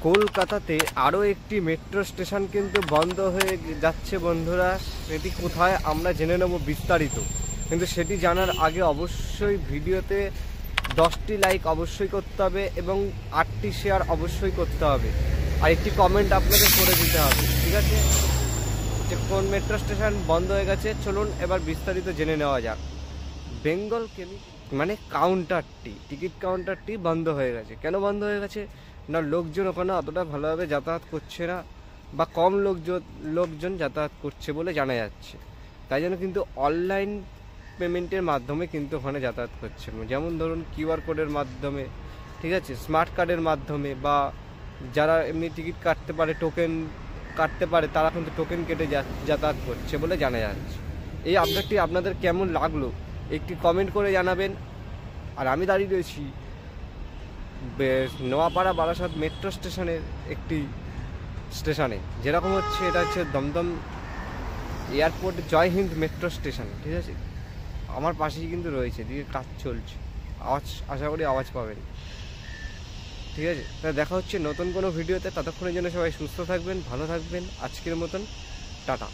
কলকাতাতে আরও একটি মেট্রো স্টেশন কিন্তু বন্ধ হয়ে যাচ্ছে বন্ধুরা। সেটি কোথায় আমরা জেনে নেব বিস্তারিত, কিন্তু সেটি জানার আগে অবশ্যই ভিডিওতে 10টি লাইক অবশ্যই করতে হবে এবং 8টি শেয়ার অবশ্যই করতে হবে, আর একটি কমেন্ট আপনাদের করে দিতে হবে, ঠিক আছে? যে কোন মেট্রো স্টেশন বন্ধ হয়ে গেছে চলুন এবার বিস্তারিত জেনে নেওয়া যাক। বেঙ্গল মানে কাউন্টারটি, টিকিট কাউন্টারটি বন্ধ হয়ে গেছে। কেন বন্ধ হয়ে গেছে? না, লোকজন ওখানে অতটা ভালোভাবে যাতায়াত করছে না, বা কম লোকজন যাতায়াত করছে বলে জানা যাচ্ছে। তাই জন্য কিন্তু অনলাইন পেমেন্টের মাধ্যমে কিন্তু ওখানে যাতায়াত করছে, যেমন ধরুন কিউআর কোডের মাধ্যমে, ঠিক আছে, স্মার্ট কার্ডের মাধ্যমে, বা যারা এমনি টিকিট কাটতে পারে, টোকেন কাটতে পারে, তারা কিন্তু টোকেন কেটে যাতায়াত করছে বলে জানা যাচ্ছে। এই আপডেটটি আপনাদের কেমন লাগলো একটি কমেন্ট করে জানাবেন। আর আমি দাঁড়িয়ে রয়েছি নোয়াপাড়া বারাসাত মেট্রো স্টেশনের একটি স্টেশনে, যেরকম হচ্ছে এটা হচ্ছে দমদম এয়ারপোর্ট জয় হিন্দ মেট্রো স্টেশন, ঠিক আছে? আমার পাশেই কিন্তু রয়েছে, দিকে কাজ চলছে, আশা করি আওয়াজ পাবেন, ঠিক আছে? তা দেখা হচ্ছে নতুন কোনো ভিডিওতে, ততক্ষণের জন্য সবাই সুস্থ থাকবেন, ভালো থাকবেন। আজকের মতন টাটা।